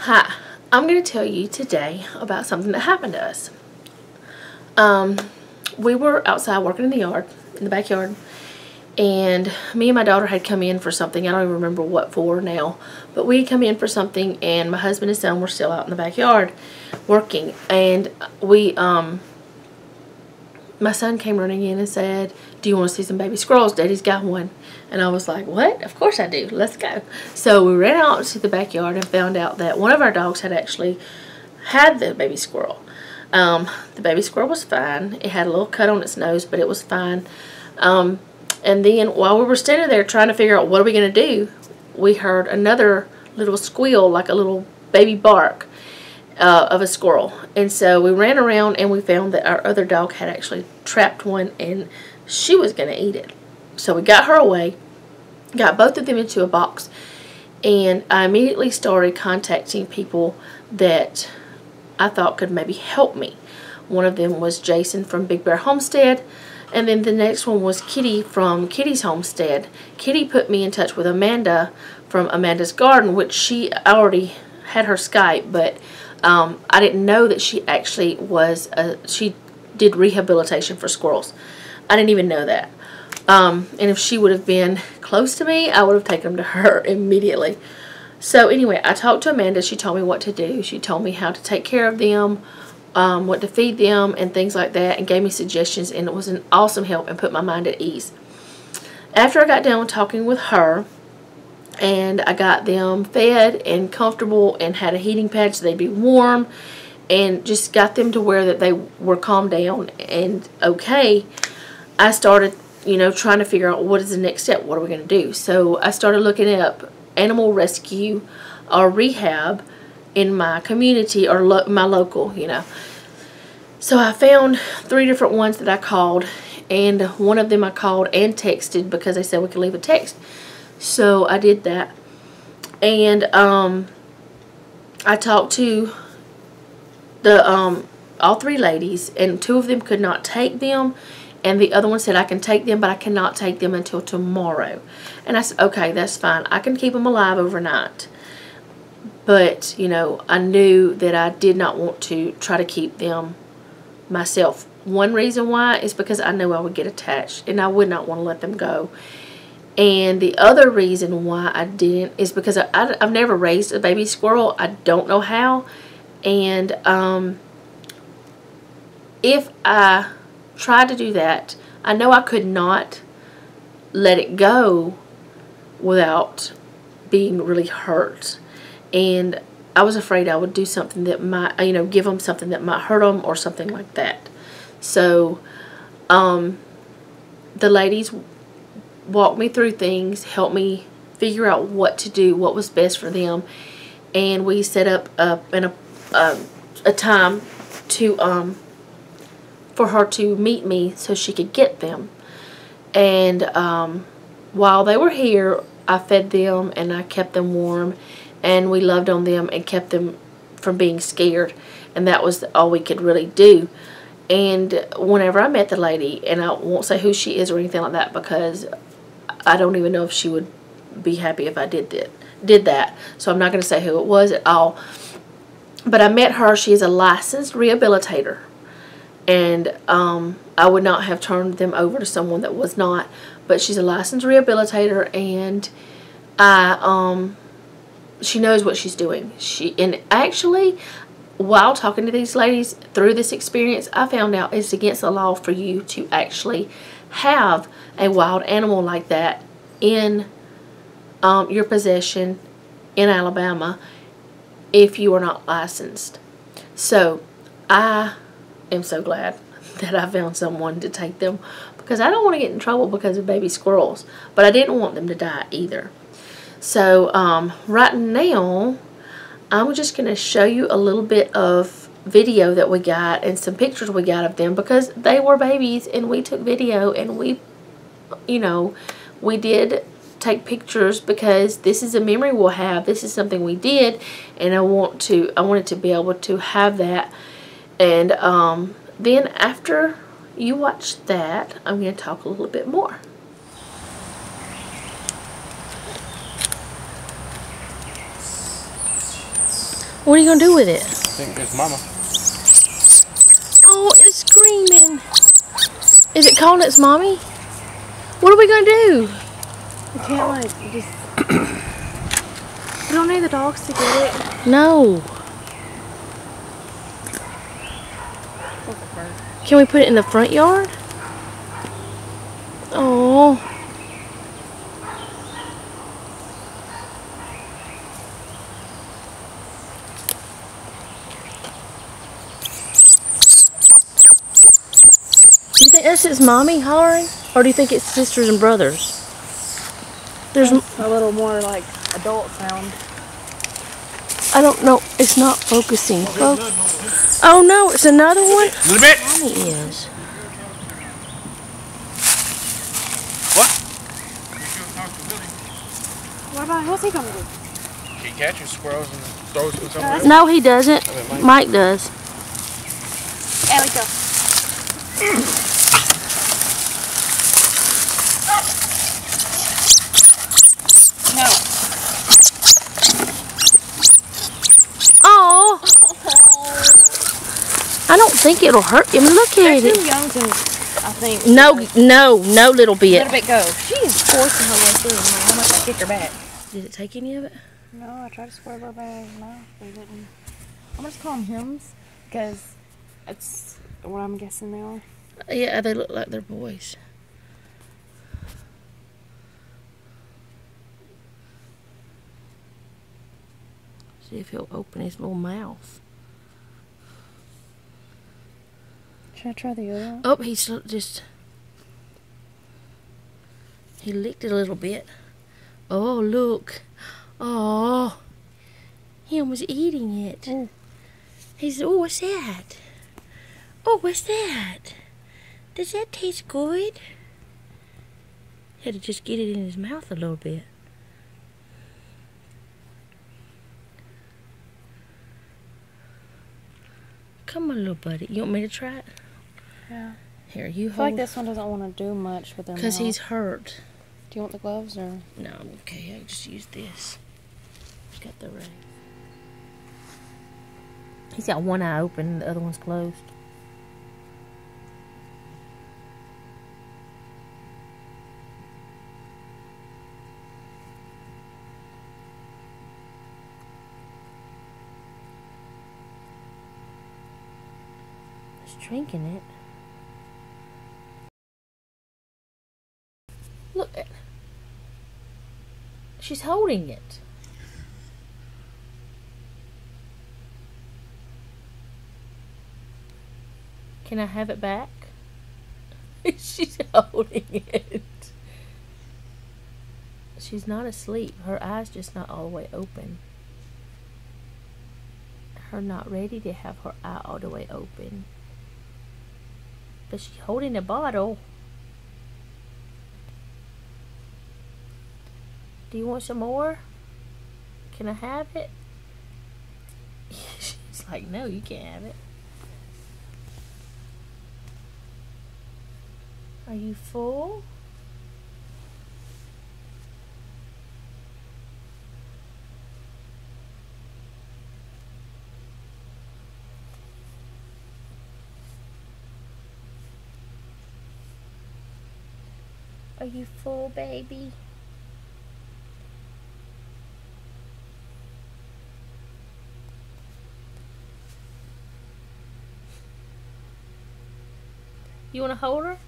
Hi, I'm going to tell you today about something that happened to us. We were outside working in the backyard, and me and my daughter had come in for something. I don't even remember what for now, but we had come in for something, and my husband and son were still out in the backyard working, and my son came running in and said, "Do you want to see some baby squirrels? Daddy's got one." And I was like, "What? Of course I do. Let's go." So we ran out to the backyard and found out that one of our dogs had actually had the baby squirrel. The baby squirrel was fine. It had a little cut on its nose, but it was fine. And then while we were standing there trying to figure out what are we going to do, we heard another little squeal, like a little baby bark of a squirrel. And so we ran around and we found that our other dog had actually trapped one and she was going to eat it. So we got her away, got both of them into a box, and I immediately started contacting people that I thought could maybe help me. One of them was Jason from Big Bear Homestead, and then the next one was Kitty from Kitty's Homestead. Kitty put me in touch with Amanda from Amanda's Garden, which she already had her Skype, but I didn't know that she actually was, she did rehabilitation for squirrels. I didn't even know that. And if she would have been close to me, I would have taken them to her immediately. So anyway, I talked to Amanda. She told me what to do. She told me how to take care of them, what to feed them, and things like that, and gave me suggestions, and it was an awesome help and put my mind at ease. After I got done talking with her, and I got them fed and comfortable and had a heating pad so they'd be warm, and just got them to where that they were calmed down and okay, I started, trying to figure out what is the next step. What are we going to do? So I started looking up animal rescue or rehab in my community or my local, So I found 3 different ones that I called, and one of them I called and texted because they said we could leave a text. So I did that, and I talked to the all 3 ladies, and 2 of them could not take them, and the other one said, "I can take them, but I cannot take them until tomorrow." And I said, "Okay, that's fine. I can keep them alive overnight." But, I knew that I did not want to try to keep them myself. One reason why is because I knew I would get attached, and I would not want to let them go. And the other reason why I didn't is because I've never raised a baby squirrel. I don't know how. And if I tried to do that, I know I could not let it go without being really hurt. And I was afraid I would do something that might, give them something that might hurt them or something like that. So the ladies walked me through things, helped me figure out what to do, what was best for them, and we set up a time to for her to meet me so she could get them. And while they were here, I fed them and I kept them warm, and we loved on them and kept them from being scared, and that was all we could really do. And whenever I met the lady, and I won't say who she is or anything like that because I don't even know if she would be happy if I did that. So I'm not going to say who it was at all. But I met her. She is a licensed rehabilitator. And I would not have turned them over to someone that was not. But she's a licensed rehabilitator, and she knows what she's doing. And actually, while talking to these ladies through this experience, I found out it's against the law for you to actually have a wild animal like that in your possession in Alabama if you are not licensed. So I am so glad that I found someone to take them, because I don't want to get in trouble because of baby squirrels, but I didn't want them to die either. So right now I'm just going to show you a little bit of video that we got and some pictures we got of them, because they were babies and we took video, and we did take pictures because this is a memory we'll have. This is something we did, and I wanted to be able to have that. And then after you watch that, I'm going to talk a little bit more. What are you gonna do with it? I think it's mama. Oh, it's screaming. Is it calling its mommy? What are we gonna do? We can't like just. We don't need the dogs to get it. No. Can we put it in the front yard? Oh. Do you think that's its mommy hollering? Or do you think it's sisters and brothers? There's a little more like adult sound. I don't know. It's not focusing. Oh no, it's another one? A little bit. Mommy is. What? What about what's he gonna do? He catches squirrels and throws them somewhere else. No, he doesn't. Mike does. There we go. No. Oh. I don't think it'll hurt him. Look They're at too it. young to, I think. No, little bit. Let it go. She's forcing her way through. How much I kick her back? Did it take any of it? No, I tried to squirt her back. No, they didn't. I'm gonna just call them hymns because that's what I'm guessing they are. Yeah, they look like they're boys. See if he'll open his little mouth. Should I try the other one? Oh, he's just... He licked it a little bit. Oh, look. Oh. He was eating it. Ooh. He said, oh, what's that? Oh, what's that? Does that taste good? He had to just get it in his mouth a little bit. Come on, little buddy. You want me to try it? Yeah. Here, you I feel like hold. this one doesn't want to do much with their mouth. Because he's hurt. Do you want the gloves or? No, I'm okay. I just use this. Got the ring. He's got one eye open, the other one's closed. He's drinking it. Look at. She's holding it. Can I have it back? She's holding it. She's not asleep. Her eye's just not all the way open. Her not ready to have her eye all the way open. But she's holding a bottle. Do you want some more? Can I have it? She's like, no, you can't have it. Are you full? Are you full, baby? You want to hold her?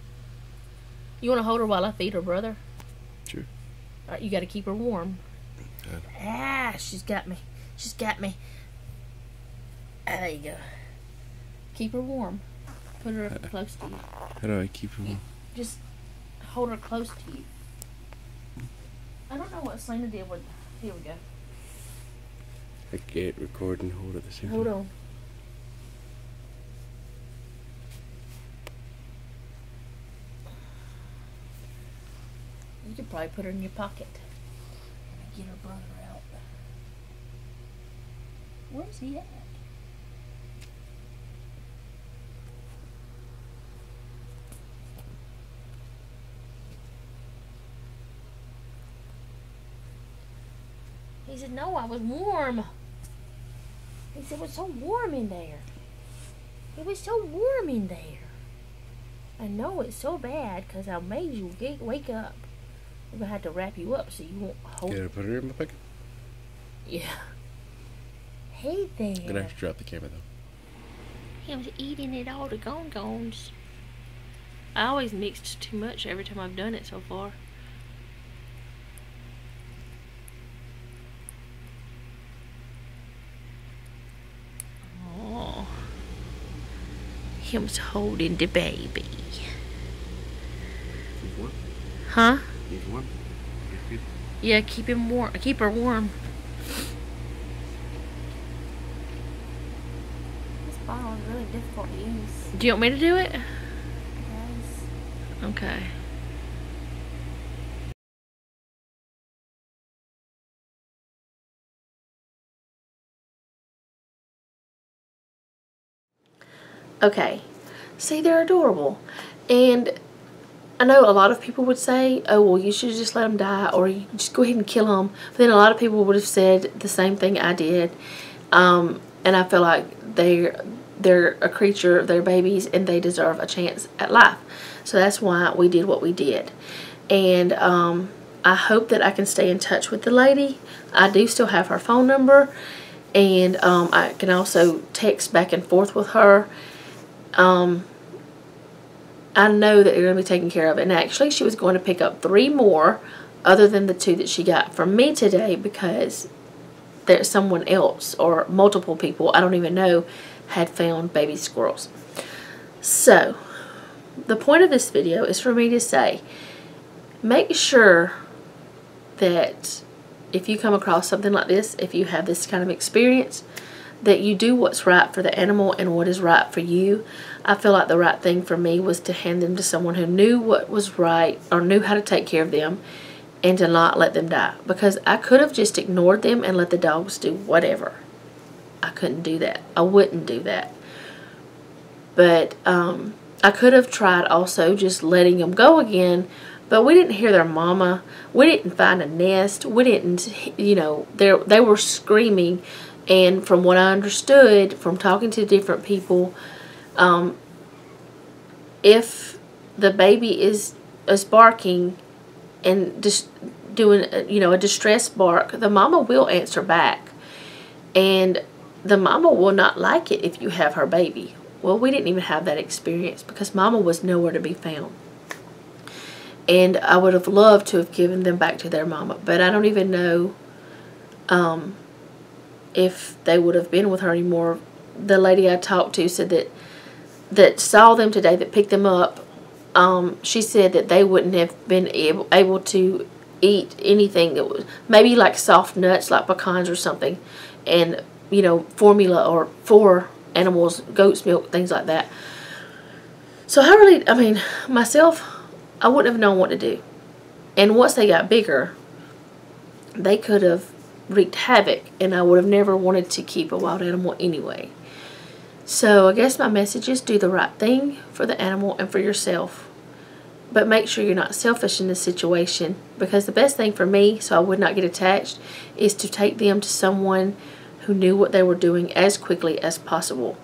You want to hold her while I feed her brother? Sure. All right, you got to keep her warm. Good. Ah, she's got me. She's got me. Ah, there you go. Keep her warm. Put her up close to you. How do I keep him? Just hold her close to you. I don't know what Selena did with. Here we go. I can't record and hold at the same time. Hold on. You could probably put her in your pocket. Get her brother out. Where's he at? He said, no, I was warm. He said, it was so warm in there. It was so warm in there. I know it's so bad because I made you wake up. I'm going to have to wrap you up so you won't hold. Gotta put her in my pocket. Yeah. Hey there. I'm gonna have to drop the camera though. He was eating it all the gone-gones. I always mixed too much every time I've done it so far. Oh. Him's holding the baby. He's warm. Huh? He's warm. He's good. Yeah, keep him warm. Keep her warm. This bottle is really difficult to use. Do you want me to do it? Yes. Okay. Okay. See, they're adorable. And I know a lot of people would say, oh, well, you should just let them die or you just go ahead and kill them. But then a lot of people would have said the same thing I did. And I feel like they're a creature, they're babies, and they deserve a chance at life. So that's why we did what we did. And I hope that I can stay in touch with the lady. I do still have her phone number. And I can also text back and forth with her. I know that they're going to be taken care of. And actually, she was going to pick up 3 more other than the 2 that she got from me today because there's someone else or multiple people, I don't even know, had found baby squirrels. So, the point of this video is for me to say, make sure that if you come across something like this, if you have this kind of experience, that you do what's right for the animal and what is right for you. I feel like the right thing for me was to hand them to someone who knew what was right or knew how to take care of them and to not let them die. Because I could have just ignored them and let the dogs do whatever. I couldn't do that. I wouldn't do that. But I could have tried also just letting them go again, but we didn't hear their mama. We didn't find a nest. We didn't, you know, they were screaming. And from what I understood from talking to different people, if the baby is barking and just doing, you know, a distressed bark, the mama will answer back. And the mama will not like it if you have her baby. Well, we didn't even have that experience because mama was nowhere to be found. And I would have loved to have given them back to their mama, but I don't even know if they would have been with her anymore. The lady I talked to said that saw them today, that picked them up, she said that they wouldn't have been able to eat anything that was maybe like soft nuts like pecans or something, and you know, formula or for animals, goat's milk, things like that. So I mean, myself, I wouldn't have known what to do. And once they got bigger, they could have wreaked havoc, and I would have never wanted to keep a wild animal anyway. So I guess my message is do the right thing for the animal and for yourself. But make sure you're not selfish in this situation, because the best thing for me, so I would not get attached, is to take them to someone who knew what they were doing as quickly as possible.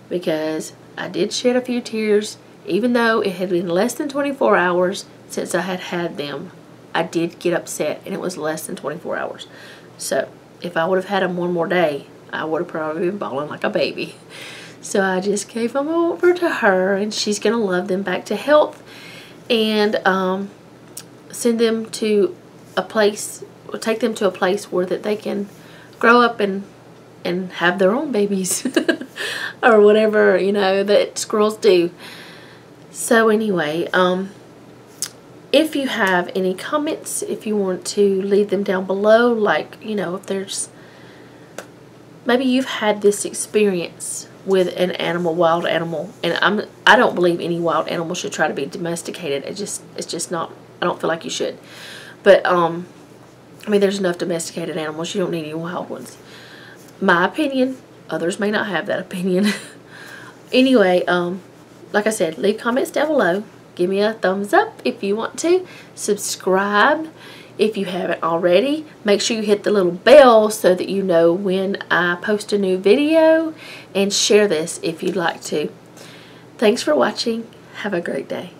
Because I did shed a few tears, even though it had been less than 24 hours since I had had them. I did get upset, and it was less than 24 hours. So, if I would have had them one more day, I would have probably been bawling like a baby. So, I just gave them over to her, and she's going to love them back to health and send them to a place, or take them to a place where that they can grow up and have their own babies or whatever, you know, that squirrels do. So, anyway, if you have any comments, if you want to leave them down below, like, you know, if there's, maybe you've had this experience with an animal, wild animal, and I don't believe any wild animal should try to be domesticated. It's just not, I don't feel like you should. But, I mean, there's enough domesticated animals. You don't need any wild ones. My opinion, others may not have that opinion. Anyway, like I said, leave comments down below. Give me a thumbs up if you want to. Subscribe If you haven't already, make sure you hit the little bell so that you know when I post a new video, and share this if you'd like to. Thanks for watching. Have a great day.